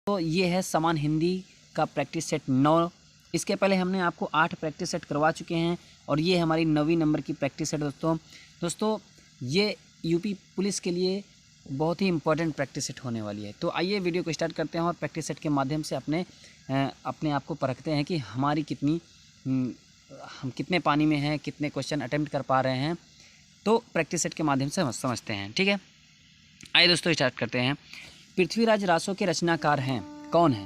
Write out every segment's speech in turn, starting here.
तो ये है समान हिंदी का प्रैक्टिस सेट 9। इसके पहले हमने आपको 8 प्रैक्टिस सेट करवा चुके हैं और ये हमारी 9वीं नंबर की प्रैक्टिस सेट दोस्तों ये यूपी पुलिस के लिए बहुत ही इंपॉर्टेंट प्रैक्टिस सेट होने वाली है। तो आइए वीडियो को स्टार्ट करते हैं और प्रैक्टिस सेट के माध्यम से अपने आप को परखते हैं कि हमारी हम कितने पानी में हैं, कितने क्वेश्चन अटेम्प्ट कर पा रहे हैं। तो प्रैक्टिस सेट के माध्यम से समझते हैं, ठीक है। आइए दोस्तों स्टार्ट करते हैं। पृथ्वीराज रासो के रचनाकार हैं, कौन है?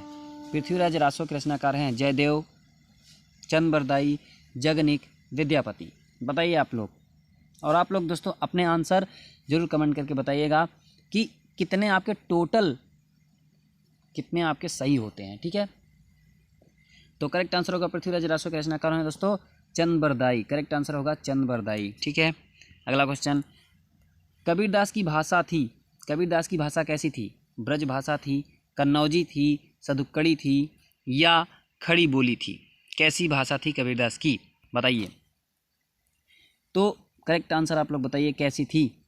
पृथ्वीराज रासो के रचनाकार हैं जयदेव, चंद्रबरदाई, जगनिक, विद्यापति। बताइए आप लोग। और आप लोग दोस्तों अपने आंसर जरूर कमेंट करके बताइएगा कि कितने आपके सही होते हैं, ठीक है। तो करेक्ट आंसर होगा पृथ्वीराज रासो के रचनाकार हैं दोस्तों चंद्रबरदाई। करेक्ट आंसर होगा चंद्रबरदाई, ठीक है। अगला क्वेश्चन, कबीरदास की भाषा कैसी थी? ब्रज भाषा थी, कन्नौजी थी, सदुक्कड़ी थी या खड़ी बोली थी? कैसी भाषा थी कबीरदास की, बताइए। तो करेक्ट आंसर आप लोग बताइए कैसी थी।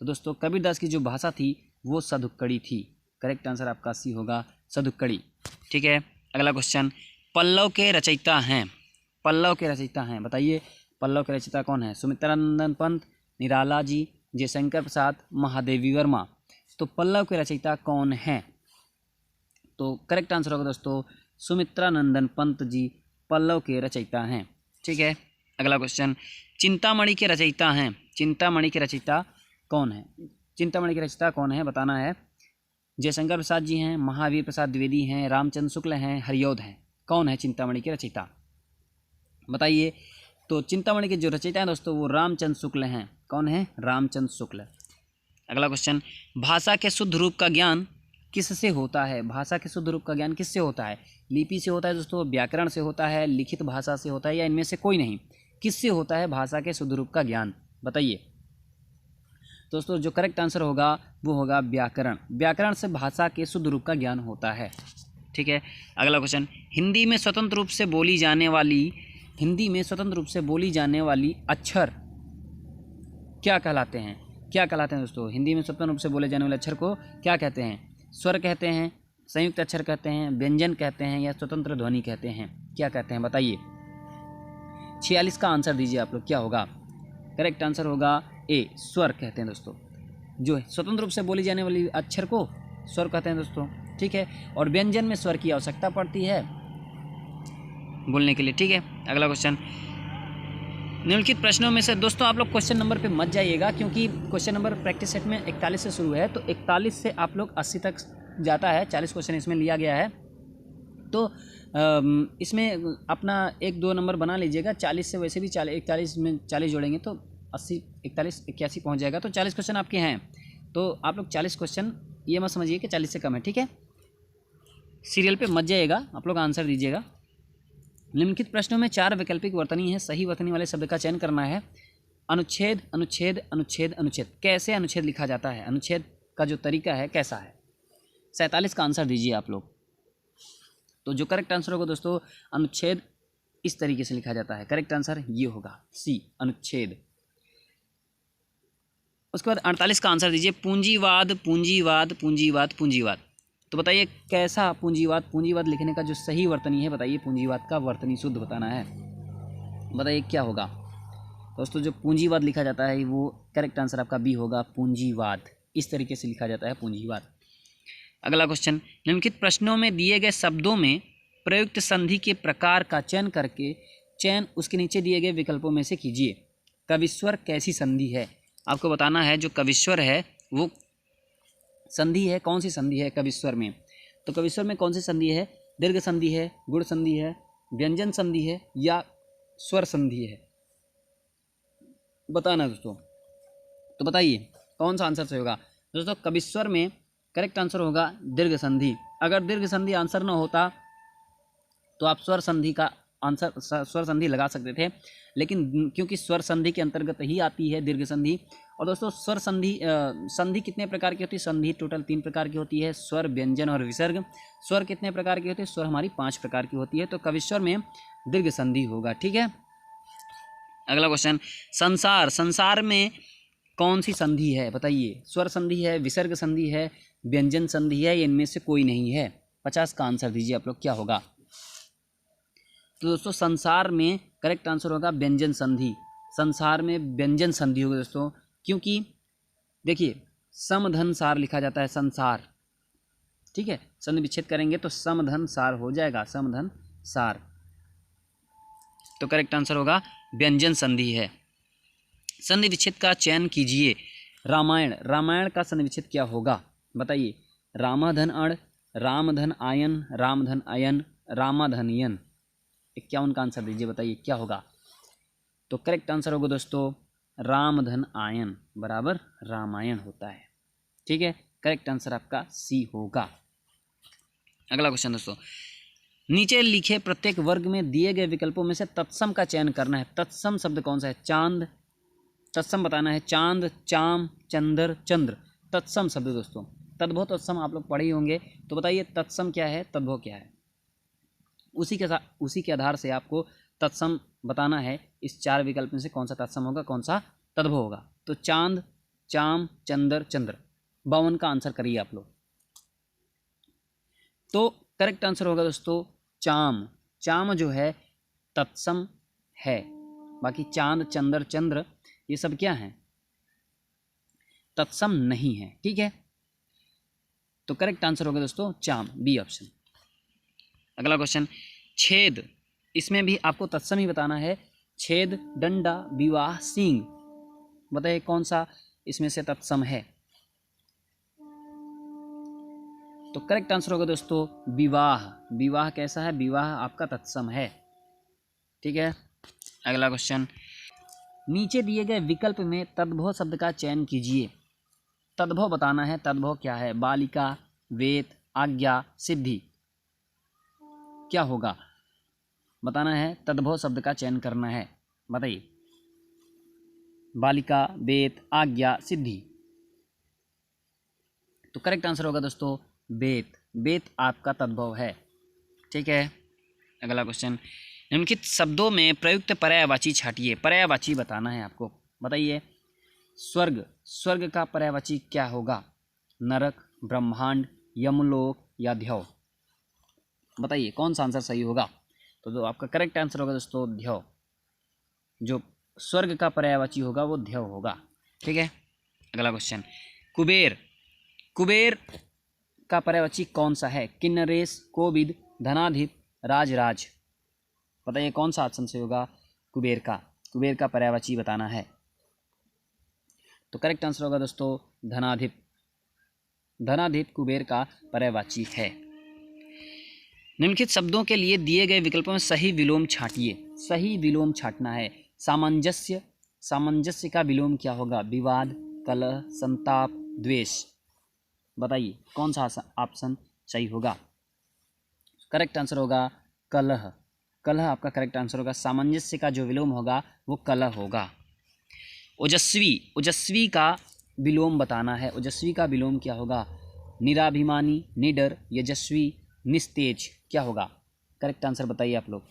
तो दोस्तों कबीरदास की जो भाषा थी वो सदुक्कड़ी थी। करेक्ट आंसर आपका सी होगा सदुक्कड़ी, ठीक है। अगला क्वेश्चन, पल्लव के रचयिता हैं, बताइए पल्लव के रचयिता कौन है? सुमित्रानंदन पंत, निराला जी, जयशंकर प्रसाद, महादेवी वर्मा। तो पल्लव के रचयिता कौन हैं? तो करेक्ट आंसर होगा दोस्तों सुमित्रानंदन पंत जी पल्लव के रचयिता हैं, ठीक है। अगला क्वेश्चन, चिंतामणि के रचयिता हैं, चिंतामणि के रचयिता कौन है? चिंतामणि के रचयिता कौन है बताना है। जयशंकर प्रसाद जी हैं, महावीर प्रसाद द्विवेदी हैं, रामचंद्र शुक्ल हैं, हरिऔध हैं। कौन है चिंतामणि के रचयिता, बताइए। तो चिंतामणि के जो रचयिता हैं दोस्तों वो रामचंद्र शुक्ल हैं। कौन है? रामचंद्र शुक्ल। अगला क्वेश्चन, भाषा के शुद्ध रूप का ज्ञान किससे होता है? भाषा के शुद्ध रूप का ज्ञान किससे होता है? लिपि से होता है दोस्तों, व्याकरण से होता है, लिखित भाषा से होता है या इनमें से कोई नहीं? किससे होता है भाषा के शुद्ध रूप का ज्ञान, बताइए। दोस्तों जो करेक्ट आंसर होगा वो होगा व्याकरण। व्याकरण से भाषा के शुद्ध रूप का ज्ञान होता है, ठीक है। अगला क्वेश्चन, हिंदी में स्वतंत्र रूप से बोली जाने वाली अक्षर क्या कहलाते हैं? दोस्तों हिंदी में स्वतंत्र रूप से बोले जाने वाले अक्षर को क्या कहते हैं? स्वर कहते हैं, संयुक्त अक्षर कहते हैं, व्यंजन कहते हैं या स्वतंत्र ध्वनि कहते हैं? क्या कहते हैं बताइए। 46 का आंसर दीजिए आप लोग, क्या होगा? करेक्ट आंसर होगा ए, स्वर कहते हैं दोस्तों। जो स्वतंत्र रूप से बोली जाने वाली अक्षर को स्वर कहते हैं दोस्तों, ठीक है। और व्यंजन में स्वर की आवश्यकता पड़ती है बोलने के लिए, ठीक है। अगला क्वेश्चन, निम्नलिखित प्रश्नों में से दोस्तों आप लोग क्वेश्चन नंबर पे मत जाइएगा क्योंकि क्वेश्चन नंबर प्रैक्टिस सेट में 41 से शुरू है, तो 41 से आप लोग 80 तक जाता है। 40 क्वेश्चन इसमें लिया गया है, तो इसमें अपना 1-2 नंबर बना लीजिएगा। 40 से वैसे भी 41 में 40 जोड़ेंगे तो 80, 41, 81 पहुँच जाएगा। तो 40 क्वेश्चन आपके हैं, तो आप लोग 40 क्वेश्चन ये मत समझिए कि 40 से कम है, ठीक है। सीरियल पे मत जाइएगा, आप लोग आंसर दीजिएगा। निम्नलिखित प्रश्नों में 4 वैकल्पिक वर्तनी है, सही वर्तनी वाले शब्द का चयन करना है। अनुच्छेद, अनुच्छेद, अनुच्छेद, अनुच्छेद। कैसे अनुच्छेद लिखा जाता है? अनुच्छेद का जो तरीका है कैसा है? 47 का आंसर दीजिए आप लोग। तो जो करेक्ट आंसर होगा दोस्तों अनुच्छेद इस तरीके से लिखा जाता है। करेक्ट आंसर ये होगा सी, अनुच्छेद। उसके बाद 48 का आंसर दीजिए, पूंजीवाद, पूंजीवाद, पूंजीवाद, पूंजीवाद। तो बताइए कैसा पूंजीवाद? पूंजीवाद लिखने का जो सही वर्तनी है बताइए, पूंजीवाद का वर्तनी शुद्ध बताना है, बताइए क्या होगा दोस्तों। जो पूंजीवाद लिखा जाता है वो करेक्ट आंसर आपका बी होगा, पूंजीवाद। इस तरीके से लिखा जाता है पूंजीवाद। अगला क्वेश्चन, निम्नलिखित प्रश्नों में दिए गए शब्दों में प्रयुक्त संधि के प्रकार का चयन करके चयन उसके नीचे दिए गए विकल्पों में से कीजिए। कविश्वर कैसी संधि है? आपको बताना है। जो कविश्वर है वो संधि है, कौन सी संधि है कविश्वर में? तो कविश्वर में कौन सी संधि है? दीर्घ संधि है, गुण संधि है, व्यंजन संधि है या स्वर संधि है? बताना दोस्तों। तो बताइए कौन सा आंसर सही होगा दोस्तों। कविश्वर में करेक्ट आंसर होगा दीर्घ संधि। अगर दीर्घ संधि आंसर न होता तो आप स्वर संधि का आंसर, स्वर संधि लगा सकते थे, लेकिन क्योंकि स्वर संधि के अंतर्गत ही आती है दीर्घ संधि। और दोस्तों स्वर संधि कितने प्रकार की होती है? संधि टोटल 3 प्रकार की होती है, स्वर, व्यंजन और विसर्ग। स्वर कितने प्रकार की होती है? स्वर हमारी 5 प्रकार की होती है। तो कविश्वर में दीर्घ संधि होगा, ठीक है। अगला क्वेश्चन, संसार में कौन सी संधि है बताइए? स्वर संधि है, विसर्ग संधि है, व्यंजन संधि है, इनमें से कोई नहीं है? 50 का आंसर दीजिए आप लोग, क्या होगा? तो दोस्तों संसार में करेक्ट आंसर होगा व्यंजन संधि। संसार में व्यंजन संधि होगा दोस्तों, क्योंकि देखिए समधन सार लिखा जाता है संसार, ठीक है। संधि विच्छेद करेंगे तो समधन सार हो जाएगा, समधन सार। तो करेक्ट आंसर होगा व्यंजन संधि है। संधि विच्छेद का चयन कीजिए। रामायण, रामायण का संधि विच्छेद क्या होगा बताइए? रामाधन अण, रामधन आयन, रामधन अयन, रामाधनयन। 51 का आंसर दीजिए, बताइए क्या होगा? तो करेक्ट आंसर होगा दोस्तों रामधन आयन बराबर रामायण होता है, ठीक है। करेक्ट आंसर आपका सी होगा। अगला क्वेश्चन दोस्तों, नीचे लिखे प्रत्येक वर्ग में दिए गए विकल्पों में से तत्सम का चयन करना है। तत्सम शब्द कौन सा है? चांद, तत्सम बताना है। चांद, चाम, चंद्र, चंद्र, तत्सम शब्द दोस्तों। तद्भव तत्सम आप लोग पढ़े ही होंगे, तो बताइए तत्सम क्या है, तद्भव क्या है? उसी के आधार से आपको तत्सम बताना है। इस 4 विकल्प में से कौन सा तत्सम होगा, कौन सा तद्भव होगा? तो चांद, चाम, चंद्र, चंद्र। 52 का आंसर करिए आप लोग। तो करेक्ट आंसर होगा दोस्तों चाम। चाम जो है तत्सम है, बाकी चांद, चंद्र, चंद्र ये सब क्या हैं? तत्सम नहीं है, ठीक है। तो करेक्ट आंसर होगा दोस्तों चाम, बी ऑप्शन। अगला क्वेश्चन, छेद, इसमें भी आपको तत्सम ही बताना है। छेद, डंडा, विवाह, सींग, बताइए कौन सा इसमें से तत्सम है? तो करेक्ट आंसर होगा दोस्तों विवाह। विवाह कैसा है? विवाह आपका तत्सम है, ठीक है। अगला क्वेश्चन, नीचे दिए गए विकल्प में तद्भव शब्द का चयन कीजिए। तद्भव बताना है, तद्भव क्या है? बालिका, वेद, आज्ञा, सिद्धि, क्या होगा बताना है। तद्भव शब्द का चयन करना है, बताइए। बालिका, वेद, आज्ञा, सिद्धि। तो करेक्ट आंसर होगा दोस्तों वेद। वेद आपका तद्भव है, ठीक है। अगला क्वेश्चन, निम्नलिखित शब्दों में प्रयुक्त पर्यायवाची छांटिए। पर्यायवाची बताना है आपको, बताइए। स्वर्ग, स्वर्ग का पर्यायवाची क्या होगा? नरक, ब्रह्मांड, यमलोक या ध्यव, बताइए कौन सा आंसर सही होगा? तो आपका करेक्ट आंसर होगा दोस्तों ध्यव। जो स्वर्ग का पर्यायवाची होगा वो ध्यव होगा, ठीक है। अगला क्वेश्चन, कुबेर, कुबेर का पर्यायवाची कौन सा है? किन्नरेश, कोविद, धनाधिप, राजराज, बताइए कौन सा ऑप्शन से होगा? कुबेर का, कुबेर का पर्यायवाची बताना है। तो करेक्ट आंसर होगा दोस्तों धनाधिप। धनाधिप कुबेर का पर्यायवाची है। निम्नलिखित शब्दों के लिए दिए गए विकल्पों में सही विलोम छांटिए। सही विलोम छांटना है। सामंजस्य, सामंजस्य का विलोम क्या होगा? विवाद, कलह, संताप, द्वेष, बताइए कौन सा ऑप्शन सही होगा? करेक्ट आंसर होगा कलह। कलह आपका करेक्ट आंसर होगा। सामंजस्य का जो विलोम होगा वो कलह होगा। ओजस्वी, ओजस्वी का विलोम बताना है। ओजस्वी का विलोम क्या होगा? निराभिमानी, निडर, यशस्वी, निस्तेज, क्या होगा? करेक्ट आंसर बताइए आप लोग।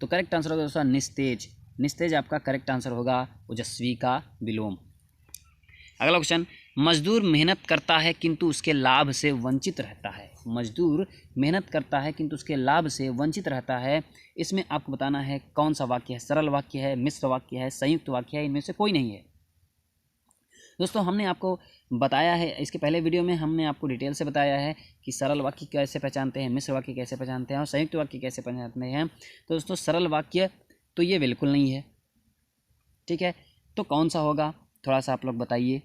तो करेक्ट आंसर होगा दोस्तों निस्तेज। निस्तेज आपका करेक्ट आंसर होगा ओजस्वी का विलोम। अगला क्वेश्चन, मजदूर मेहनत करता है किंतु उसके लाभ से वंचित रहता है। मजदूर मेहनत करता है किंतु उसके लाभ से वंचित रहता है। इसमें आपको बताना है कौन सा वाक्य है? सरल वाक्य है, मिश्र वाक्य है, संयुक्त वाक्य है, इनमें से कोई नहीं है। दोस्तों हमने आपको बताया है, इसके पहले वीडियो में हमने आपको डिटेल से बताया है कि सरल वाक्य कैसे पहचानते हैं, मिश्र वाक्य कैसे पहचानते हैं और संयुक्त वाक्य कैसे पहचानते हैं। तो दोस्तों सरल वाक्य तो ये बिल्कुल नहीं है, ठीक है। तो कौन सा होगा थोड़ा सा आप लोग बताइए।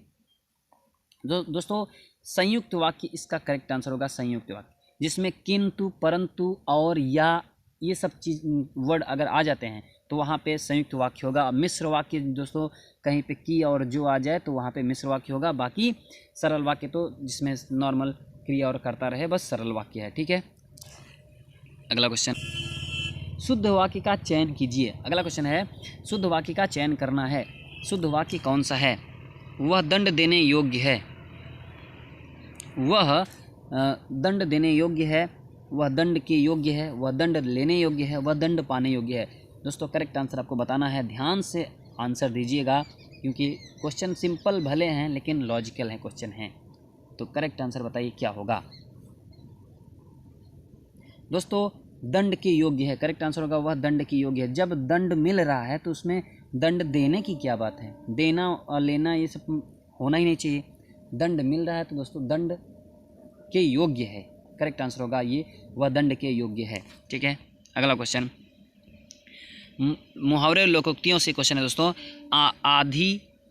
दोस्तों संयुक्त वाक्य इसका करेक्ट आंसर होगा संयुक्त वाक्य, जिसमें किंतु, परंतु और या ये सब चीज़ वर्ड अगर आ जाते हैं तो वहाँ पे संयुक्त वाक्य होगा। मिश्र वाक्य दोस्तों कहीं पे की और जो आ जाए तो वहाँ पे मिश्र वाक्य होगा। बाकी सरल वाक्य तो जिसमें नॉर्मल क्रिया और करता रहे बस सरल वाक्य है, ठीक है। अगला क्वेश्चन, शुद्ध वाक्य का चयन कीजिए। अगला क्वेश्चन है शुद्ध वाक्य का चयन करना है। शुद्ध वाक्य कौन सा है? वह दंड देने योग्य है, वह दंड देने योग्य है, वह दंड के योग्य है, वह दंड लेने योग्य है, वह दंड पाने योग्य है। दोस्तों करेक्ट आंसर आपको बताना है, ध्यान से आंसर दीजिएगा। क्योंकि क्वेश्चन सिंपल भले हैं लेकिन लॉजिकल हैं क्वेश्चन हैं। तो करेक्ट आंसर बताइए क्या होगा दोस्तों। दंड के योग्य है, करेक्ट आंसर होगा वह दंड के योग्य है। जब दंड मिल रहा है तो उसमें दंड देने की क्या बात है, देना और लेना ये सब होना ही नहीं चाहिए। दंड मिल रहा है तो दोस्तों दंड के योग्य है, करेक्ट आंसर होगा ये वह दंड के योग्य है। ठीक है, अगला क्वेश्चन मुहावरे लोकोक्तियों से क्वेश्चन है दोस्तों।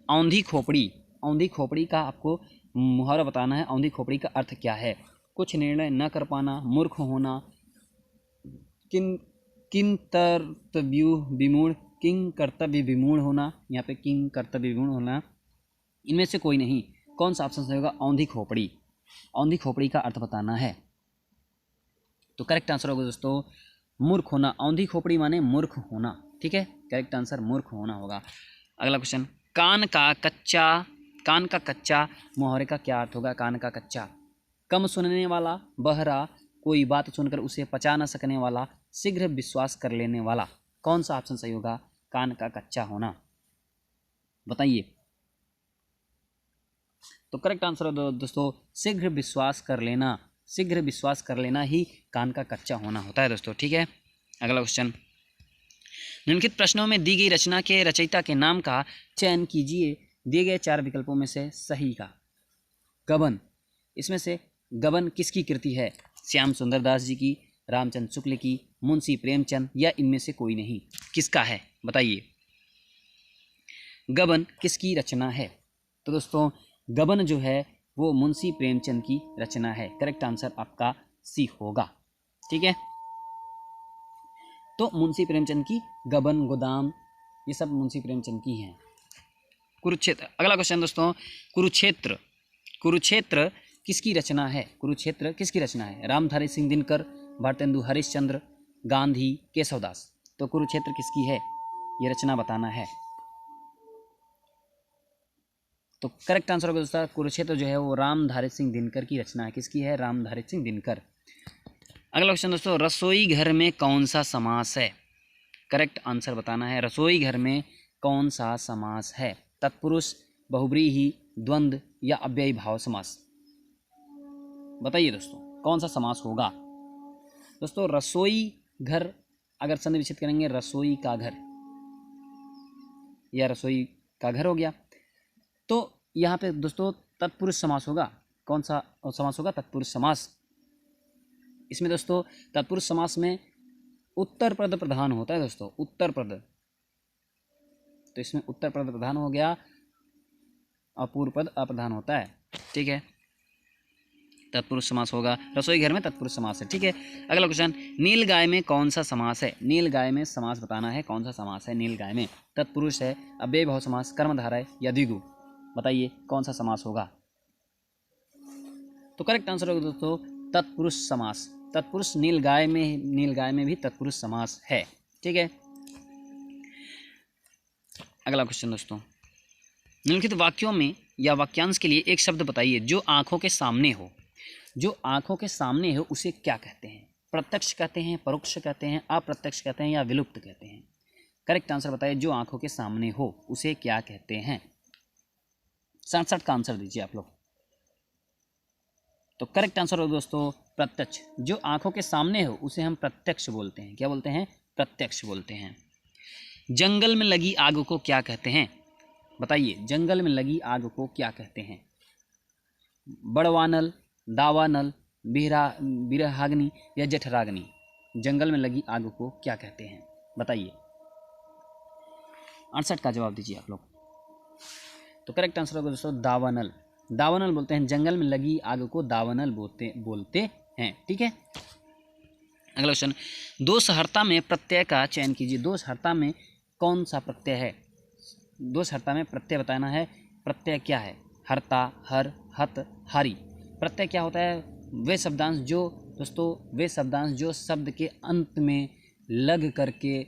औंधी खोपड़ी, औंधी खोपड़ी का आपको मुहावरा बताना है। औंधी खोपड़ी का अर्थ क्या है? कुछ निर्णय न कर पाना, मूर्ख होना, किन कर्तव्य विमूढ़ होना, यहाँ पे किन कर्तव्य विमूढ़ होना, इनमें से कोई नहीं। कौन सा ऑप्शन सही होगा? औंधी खोपड़ी। औंधी खोपड़ी का अर्थ बताना है। तो करेक्ट आंसर होगा दोस्तों मूर्ख होना। औंधी खोपड़ी माने मूर्ख होना। ठीक है, करेक्ट आंसर मूर्ख होना होगा। अगला क्वेश्चन कान का कच्चा मुहावरे का क्या अर्थ होगा? कान का कच्चा, कम सुनने वाला, बहरा, कोई बात सुनकर उसे पचा न सकने वाला, शीघ्र विश्वास कर लेने वाला। कौन सा ऑप्शन सही होगा? कान का कच्चा होना, बताइए। तो करेक्ट आंसर है दोस्तों शीघ्र विश्वास कर लेना। शीघ्र विश्वास कर लेना ही कान का कच्चा होना होता है दोस्तों। ठीक है, अगला क्वेश्चन निम्नलिखित प्रश्नों में दी गई रचना के रचयिता के नाम का चयन कीजिए दिए गए 4 विकल्पों में से सही का। गबन, इसमें से गबन किसकी कृति है? श्याम सुंदर दास जी की, रामचंद्र शुक्ल की, मुंशी प्रेमचंद, या इनमें से कोई नहीं? किसका है बताइए, गबन किसकी रचना है? तो दोस्तों गबन जो है वो मुंशी प्रेमचंद की रचना है। करेक्ट आंसर आपका सी होगा। ठीक है, तो मुंशी प्रेमचंद की गबन, गोदाम, ये सब मुंशी प्रेमचंद की हैं। कुरुक्षेत्र, अगला क्वेश्चन दोस्तों कुरुक्षेत्र किसकी रचना है? कुरुक्षेत्र किसकी रचना है? रामधारी सिंह दिनकर, भारतेंदु हरिश्चंद्र, गांधी, केशवदास। तो कुरुक्षेत्र किसकी है ये रचना बताना है। तो करेक्ट आंसर होगा दोस्तों कुरुक्षेत्र जो है वो रामधारी सिंह दिनकर की रचना है। किसकी है? रामधारी सिंह दिनकर। अगला क्वेश्चन दोस्तों रसोई घर में कौन सा समास है? करेक्ट आंसर बताना है। रसोई घर में कौन सा समास है? तत्पुरुष, बहुब्रीहि, द्वंद्व, या अव्ययी भाव समास। बताइए दोस्तों कौन सा समास होगा? दोस्तों रसोई घर अगर संधि विच्छेद करेंगे रसोई का घर या रसोई का घर हो गया, तो यहाँ पे दोस्तों तत्पुरुष समास होगा। कौन सा समास होगा? तत्पुरुष समास। इसमें दोस्तों तत्पुरुष समास में उत्तर पद प्रधान होता है दोस्तों, उत्तर पद। तो इसमें उत्तर पद प्रधान हो गया और पूर्व पद अप्रधान होता है। ठीक है, तत्पुरुष समास होगा। रसोई घर में तत्पुरुष समास है। ठीक है, अगला क्वेश्चन नील गाय में कौन सा समास है? नील गाय में समास बताना है। कौन सा समास है नील गाय में? तत्पुरुष है, अव्ययी भाव समास, कर्मधारय है, या द्विगु। बताइए कौन सा समास होगा? तो करेक्ट आंसर होगा दोस्तों तत्पुरुष समास। तत्पुरुष नील गाय में भी तत्पुरुष समास है। ठीक है, अगला क्वेश्चन दोस्तों निम्नलिखित वाक्यों में या वाक्यांश के लिए एक शब्द बताइए जो आंखों के सामने हो। जो आंखों के सामने हो उसे क्या कहते हैं? प्रत्यक्ष कहते हैं, परोक्ष कहते हैं, अप्रत्यक्ष कहते हैं, या विलुप्त कहते हैं? करेक्ट आंसर बताइए। जो आंखों के सामने हो उसे क्या कहते हैं? 60 का आंसर दीजिए आप लोग। तो करेक्ट आंसर हो दोस्तों प्रत्यक्ष। जो आंखों के सामने हो उसे हम प्रत्यक्ष बोलते हैं। क्या बोलते हैं? प्रत्यक्ष बोलते हैं। जंगल में लगी आग को क्या कहते हैं? बताइए जंगल में लगी आग को क्या कहते हैं? बड़वानल, दावानल, बिरहाग्नि, या जठराग्नि। जंगल में लगी आग को क्या कहते हैं? बताइए। 68 का जवाब दीजिए आप लोग। तो करेक्ट आंसर होगा दोस्तों दावानल। दावानल बोलते हैं। जंगल में लगी आग को दावानल बोलते हैं। ठीक है, अगला क्वेश्चन दोषहर्ता में प्रत्यय का चयन कीजिए। दोषहर्ता में कौन सा प्रत्यय है? दोषहर्ता में प्रत्यय बताना है। प्रत्यय क्या है? हर्ता, हर, हत, हारी। प्रत्यय क्या होता है? वे शब्दांश जो शब्द के अंत में लग करके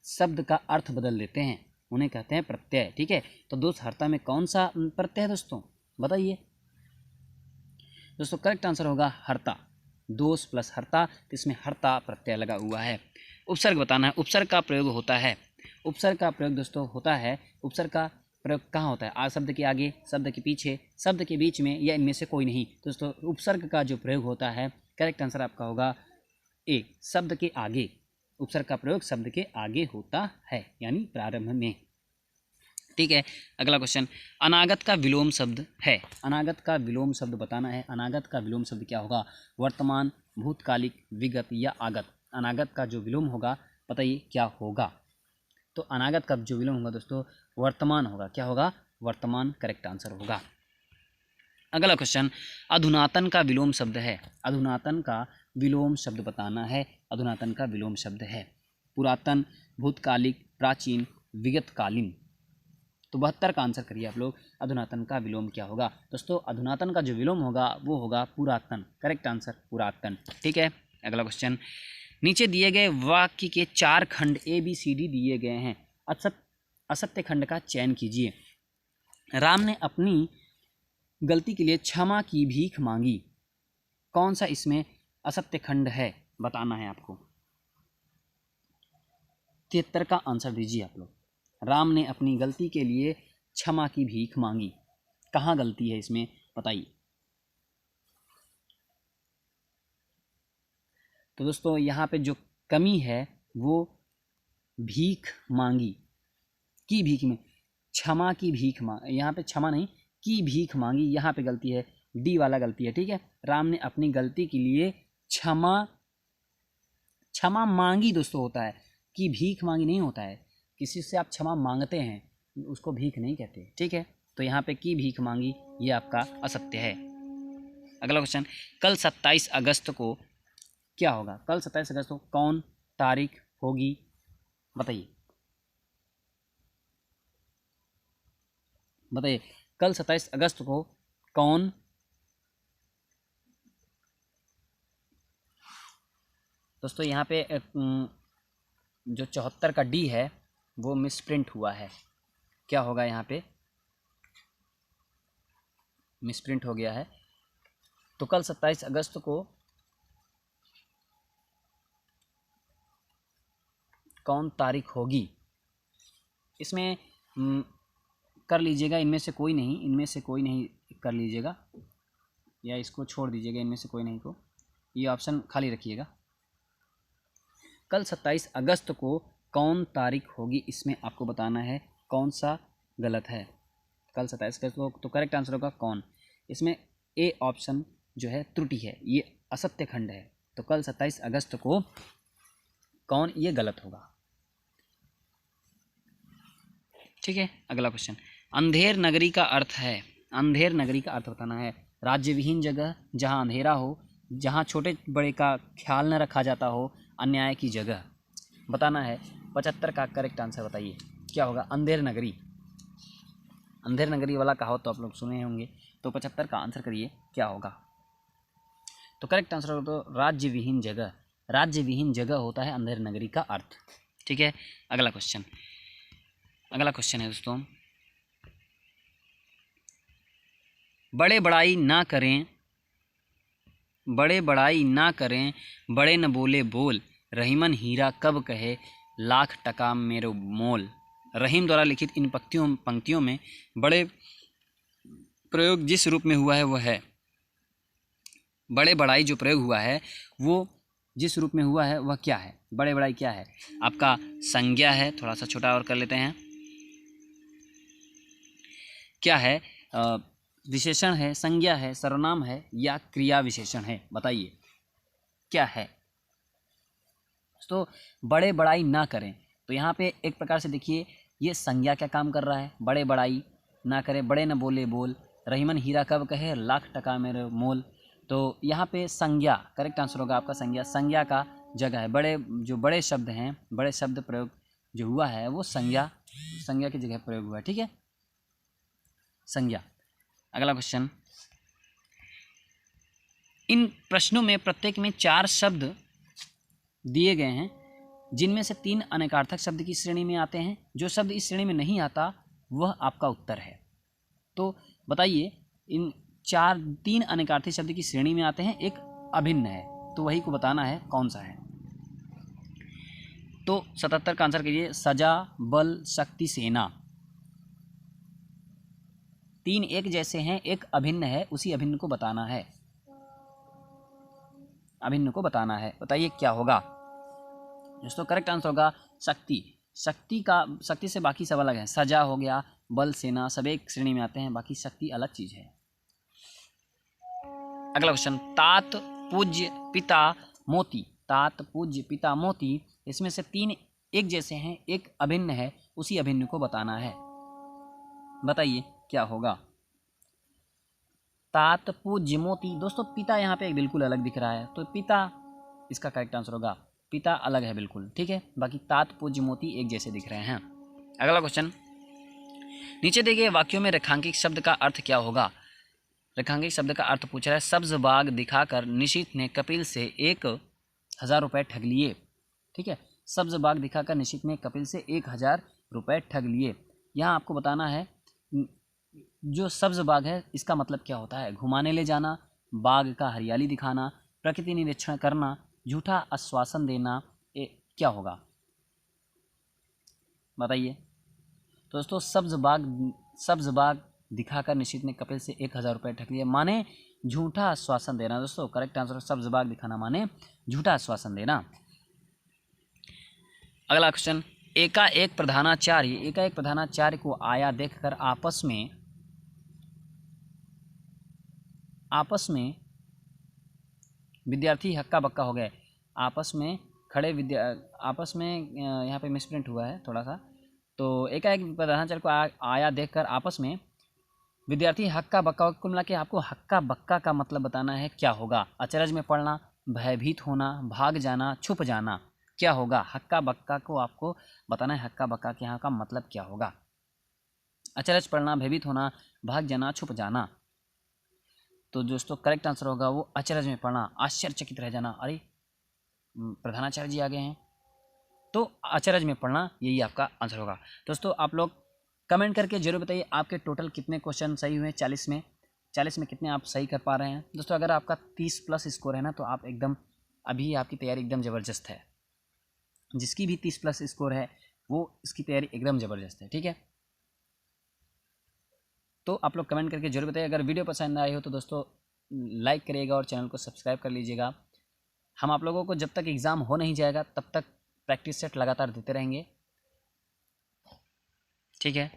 शब्द का अर्थ बदल देते हैं उन्हें कहते हैं प्रत्यय। ठीक है, तो दोषहर्ता में कौन सा प्रत्यय है दोस्तों? बताइए दोस्तों। करेक्ट आंसर होगा हर्ता। दोष प्लस हर्ता, तो इसमें हर्ता प्रत्यय लगा हुआ है। उपसर्ग बताना है। उपसर्ग का प्रयोग होता है। उपसर्ग का प्रयोग दोस्तों होता है। उपसर्ग का प्रयोग कहाँ होता है? आ शब्द के आगे, शब्द के पीछे, शब्द के बीच में, या इनमें से कोई नहीं। तो दोस्तों उपसर्ग का जो प्रयोग होता है, करेक्ट आंसर आपका होगा ए, शब्द के आगे। उपसर्ग का प्रयोग शब्द के आगे होता है, यानी प्रारंभ में। ठीक है, अगला क्वेश्चन, अनागत का विलोम शब्द है। अनागत का विलोम शब्द बताना है। अनागत का विलोम शब्द क्या होगा? वर्तमान, भूतकालिक, विगत या आगत। अनागत का जो विलोम होगा बताइए क्या होगा? तो अनागत का जो विलोम होगा दोस्तों वर्तमान होगा। क्या होगा? वर्तमान करेक्ट आंसर होगा। अगला क्वेश्चन, अधुनातन का विलोम शब्द है। अधुनातन का विलोम शब्द बताना है। अधुनातन का विलोम शब्द है पुरातन, भूतकालिक, प्राचीन, विगतकालीन। तो 72 का आंसर करिए आप लोग। अधुनातन का विलोम क्या होगा? दोस्तों अधुनातन का जो विलोम होगा वो होगा पुरातन। करेक्ट आंसर पुरातन। ठीक है, अगला क्वेश्चन, नीचे दिए गए वाक्य के 4 खंड ABCD दिए गए हैं। असत्य खंड का चयन कीजिए। राम ने अपनी गलती के लिए क्षमा की भीख मांगी। कौन सा इसमें असत्य खंड है बताना है आपको। 73 का आंसर दीजिए आप लोग। राम ने अपनी गलती के लिए क्षमा की भीख मांगी, कहाँ गलती है इसमें बताइए। तो दोस्तों यहाँ पे जो कमी है वो भीख मांगी, की भीख में, क्षमा की भीख मांग, यहाँ पे क्षमा नहीं की भीख मांगी, यहाँ पे गलती है, डी वाला गलती है। ठीक है, राम ने अपनी गलती के लिए क्षमा मांगी दोस्तों होता है, कि भीख मांगी नहीं होता है। किसी से आप क्षमा मांगते हैं उसको भीख नहीं कहते। ठीक है, तो यहाँ पे की भीख मांगी ये आपका असत्य है। अगला क्वेश्चन, कल 27 अगस्त को क्या होगा? कल 27 अगस्त को कौन तारीख होगी बताइए। बताइए कल 27 अगस्त को कौन, दोस्तों यहाँ पे जो 74 का डी है वो मिसप्रिंट हुआ है। क्या होगा? यहाँ पे मिसप्रिंट हो गया है। तो कल 27 अगस्त को कौन तारीख होगी, इसमें कर लीजिएगा इनमें से कोई नहीं, इनमें से कोई नहीं कर लीजिएगा, या इसको छोड़ दीजिएगा, इनमें से कोई नहीं को, ये ऑप्शन खाली रखिएगा। कल 27 अगस्त को कौन तारीख होगी, इसमें आपको बताना है कौन सा गलत है। कल 27 अगस्त को तो करेक्ट आंसर होगा कौन। इसमें ए ऑप्शन जो है त्रुटि है, ये असत्य खंड है। तो कल 27 अगस्त को कौन, ये गलत होगा। ठीक है, अगला क्वेश्चन, अंधेर नगरी का अर्थ है। अंधेर नगरी का अर्थ बताना है। राज्य विहीन जगह, जहाँ अंधेरा हो, जहाँ छोटे बड़े का ख्याल न रखा जाता हो, अन्याय की जगह बताना है। 75 का करेक्ट आंसर बताइए क्या होगा? अंधेर नगरी। अंधेर नगरी वाला कहावत तो आप लोग सुने होंगे, तो 75 का आंसर करिए क्या होगा। तो करेक्ट आंसर होगा तो राज्य विहीन जगह। राज्य विहीन जगह होता है अंधेर नगरी का अर्थ। ठीक है, अगला क्वेश्चन, अगला क्वेश्चन है दोस्तों, बड़े बड़ाई ना करें, बड़े बड़ाई ना करें, बड़े न बोले बोल, रहीमन हीरा कब कहे, लाख टका मेरो मोल। रहीम द्वारा लिखित इन पंक्तियों में बड़े प्रयोग जिस रूप में हुआ है वह है, बड़े बड़ाई जो प्रयोग हुआ है वो जिस रूप में हुआ है वह क्या है? बड़े बड़ाई क्या है आपका? संज्ञा है, थोड़ा सा छोटा और कर लेते हैं, क्या है? विशेषण है, संज्ञा है, सर्वनाम है, या क्रिया विशेषण है बताइए क्या है। तो बड़े बड़ाई ना करें, तो यहाँ पे एक प्रकार से देखिए ये संज्ञा क्या काम कर रहा है, बड़े बड़ाई ना करे, बड़े न बोले बोल, रहीमन हीरा कब कहे, लाख टका मेरे मोल। तो यहाँ पे संज्ञा करेक्ट आंसर होगा आपका। संज्ञा, संज्ञा का जगह है, बड़े जो बड़े शब्द हैं, बड़े शब्द प्रयोग जो हुआ है वो संज्ञा की जगह प्रयोग हुआ है। ठीक है, संज्ञा। अगला क्वेश्चन, इन प्रश्नों में प्रत्येक में 4 शब्द दिए गए हैं, जिनमें से 3 अनेकार्थक शब्द की श्रेणी में आते हैं। जो शब्द इस श्रेणी में नहीं आता वह आपका उत्तर है। तो बताइए इन 3 अनेकार्थक शब्द की श्रेणी में आते हैं, एक अभिन्न है, तो वही को बताना है कौन सा है। तो 77 का आंसर कीजिए, सजा, बल, शक्ति, सेना। तीन एक जैसे हैं, एक अभिन्न है, उसी अभिन्न को बताना है, अभिन्न को बताना है। बताइए क्या होगा दोस्तों? करेक्ट आंसर होगा शक्ति। शक्ति से बाकी सब अलग है। सजा हो गया, बल, सेना, सब एक श्रेणी में आते हैं, बाकी शक्ति अलग चीज है। अगला क्वेश्चन, तात, पूज्य, पिता, मोती। तात, पूज्य, पिता, मोती, इसमें से तीन एक जैसे हैं, एक अभिन्न है, उसी अभिन्न को बताना है। बताइए क्या होगा? तात, पूज्य, मोती। दोस्तों पिता यहाँ पे बिल्कुल अलग दिख रहा है, तो पिता इसका करेक्ट आंसर होगा। पिता अलग है बिल्कुल, ठीक है। बाकी तात, पूज्य, मोती एक जैसे दिख रहे हैं। अगला क्वेश्चन, नीचे दिए गए वाक्यों में रेखांकित शब्द का अर्थ क्या होगा? रेखांकित शब्द का अर्थ पूछ रहा है। सब्ज बाग दिखाकर निशित ने कपिल से 1000 रुपये ठग लिए। ठीक है, सब्ज बाग दिखाकर निशित ने कपिल से 1000 रुपये ठग लिए। यहाँ आपको बताना है जो सब्ज बाग है इसका मतलब क्या होता है। घुमाने ले जाना, बाग का हरियाली दिखाना, प्रकृति निरीक्षण करना, झूठा आश्वासन देना, क्या होगा बताइए? तो दोस्तों सब्ज बाग दिखाकर निशित ने कपिल से 1000 रुपये ठग लिए माने झूठा आश्वासन देना। दोस्तों करेक्ट आंसर सब्ज बाग दिखाना माने झूठा आश्वासन देना। अगला क्वेश्चन, एकाएक प्रधानाचार्य को आया देखकर आपस में विद्यार्थी हक्का बक्का हो गए। आपस में यहाँ पे मिसप्रिंट हुआ है थोड़ा सा। तो एकाएक प्रधानाचार्य को आया देखकर आपस में विद्यार्थी हक्का बक्का। कुल मिला के आपको हक्का बक्का का मतलब बताना है, क्या होगा? अचरज में पड़ना, भयभीत होना, भाग जाना, छुप जाना, क्या होगा? हक्का बक्का को आपको बताना है, हक्का बक्का के यहाँ का मतलब क्या होगा? अचरज पड़ना, भयभीत होना, भाग जाना, छुप जाना। तो दोस्तों करेक्ट आंसर होगा वो अचरज में पड़ना, आश्चर्यचकित रह जाना, अरे प्रधानाचार्य जी आ गए हैं, तो अचरज में पड़ना, यही आपका आंसर होगा। दोस्तों आप लोग कमेंट करके जरूर बताइए आपके टोटल कितने क्वेश्चन सही हुए 40 में कितने आप सही कर पा रहे हैं। दोस्तों अगर आपका 30+ स्कोर है ना, तो आप एकदम अभी आपकी तैयारी एकदम ज़बरदस्त है। जिसकी भी 30+ स्कोर है वो इसकी तैयारी एकदम ज़बरदस्त है, ठीक है। तो आप लोग कमेंट करके जरूर बताइए। अगर वीडियो पसंद आई हो तो दोस्तों लाइक करिएगा और चैनल को सब्सक्राइब कर लीजिएगा। हम आप लोगों को जब तक एग्ज़ाम हो नहीं जाएगा तब तक प्रैक्टिस सेट लगातार देते रहेंगे, ठीक है।